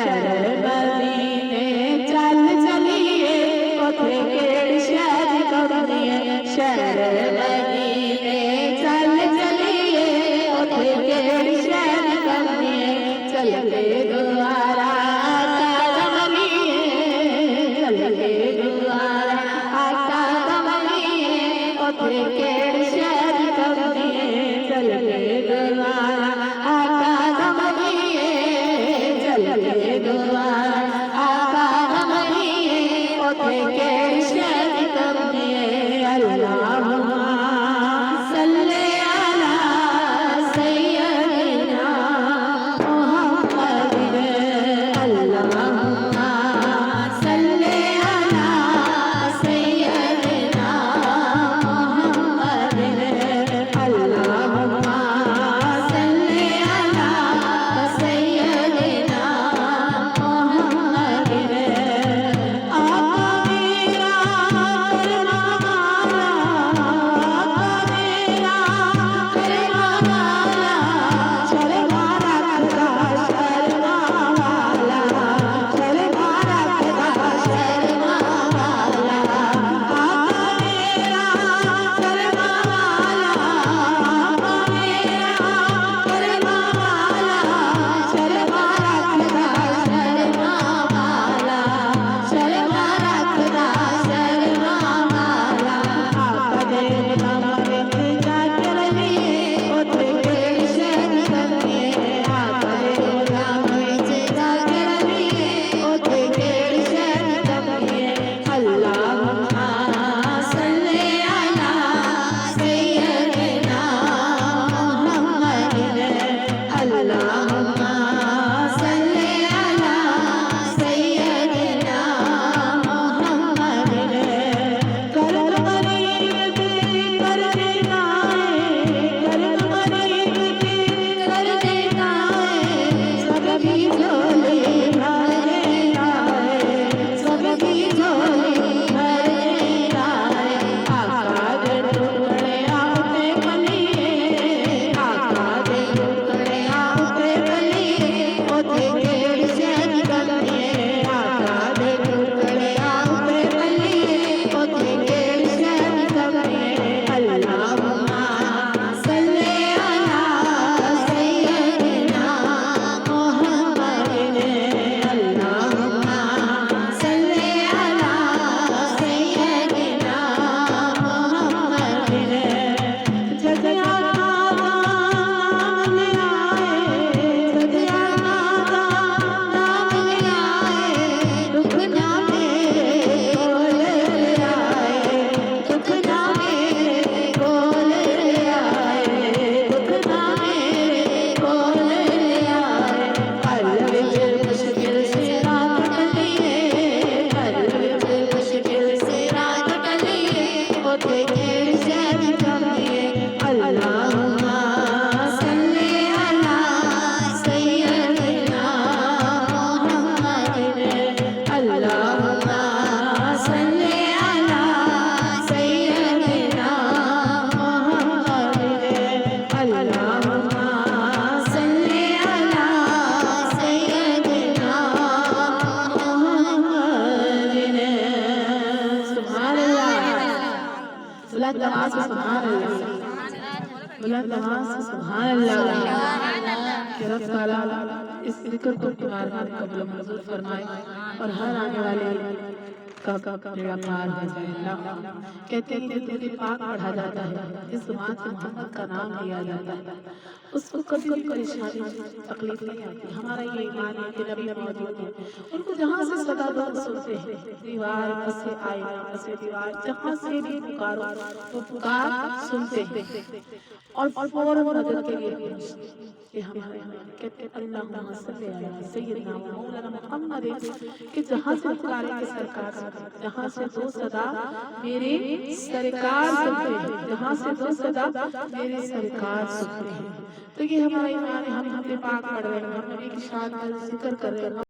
शहर मदीने चल चलिए उथे केड़ शहर कमलिए शहर मदीने चल चलिए उथे केड़ शहर कमलिए चल के द्वारा आका कमलिए चल के द्वारा आका कमलिए उथे केड़ शहर कमलिए चल के द्वारा आका कमलिए चल के द्वारा आका कमलिए उथे केड़ शहर कमलिए अल्लाहुम्मा सल्ले अला सय्यदिना मुहम्मद अल्लाहुम्मा सल्ले अला सय्यदिना मुहम्मद अल्लाहुम्मा सल्ले अला सय्यदिना मुहम्मद आका मेरा करना वाला आका मेरा करना वाला शर्मा रखता शर्मा वाला शर्मा रखता शर्मा वाला आका मेरा शर्मा वाला आका मेरा करना वाला शर्मा रखता शर्मा वाला शर्मा रखता शर्मा वाला आका दे नाम विच जाकर लिए उथे केड़ शहर कमलिए आका दे नाम विच जाकर लिए उथे केड़ शहर कमलिए अल्लाहुम्मा सल्ले अला सय्यदिना मुहम्मद अल्लाहुम्मा सल्ले अला सय्यदिना मुहम्मद कर गरीब के कर देना है कर गरीब के कर देना है सबकी झोली भर देना है सबकी झोली भर देना है आका दे टुकड़े आउते कलिए आका दे टुकड़े आउते कलिए उथे केड़ शहर कमलिए आका दे टुकड़े आउते कलिए उथे केड़ शहर कमलिए अल्लाहुम्मा सल्ले अला सय्यदिना मुहम्मद अल्लाहुम्मा सल्ले अला सय्यदिना मुहम्मद जजिया नाम ले आए जजिया नाम ले आए दुख ना मेरे कोल ले आए दुख ना मेरे कोल ले आए दुख ना मेरे कोल ले आए पल विच मुश्किल से रात कटिए पल विच मुश्किल से रात कटिए उथे केड़ शहर कमलिए अल्लाहुम्मा सल्ले अला सय्यदिना मुहम्मद अल्लाहुम्मा सल्ले अला सय्यदिना मुहम्मद अल्लाहुम्मा सल्ले अला सय्यदिना मुहम्मद सुभान अल्लाह बुलंद आवाज से सुभान अल्लाह बुलंद आवाज से सुभान अल्लाह कि रब ताला इस जिक्र को बार-बार कबूल मंजूर फरमाए और हर आने वाले का बेड़ा पार हो जाए अल्लाह कहते हैं दिल के पाक बढ़ा जाता है इस जुबान से मोहम्मद का नाम लिया जाता है उसको कभी कोई परेशानी तकलीफ नहीं आती हमारा ये ईमान है कि नबी मौजूद है उनको जहाँ से सदा दर्द सुनते हैं दीवार बसे आईना बसे दीवार जहाँ से भी पुकारो वो पुकार सुनते हैं और फौरन मदद के लिए पहुंचते हैं ये हमारे कहते अल्लाहुम्मा सल्ली अला सय्यिदना मौलाना मुहम्मद कि जहाँ से पुकारेंगे सरकार जहाँ से दो सदा मेरे सरकार सुनते हैं जहाँ से दो सदा मेरे सरकार सुनते हैं तो ये हमारा ईमान है हम अपने पाक पढ़ रहे हैं हम नबी की शान का जिक्र कर रहे हैं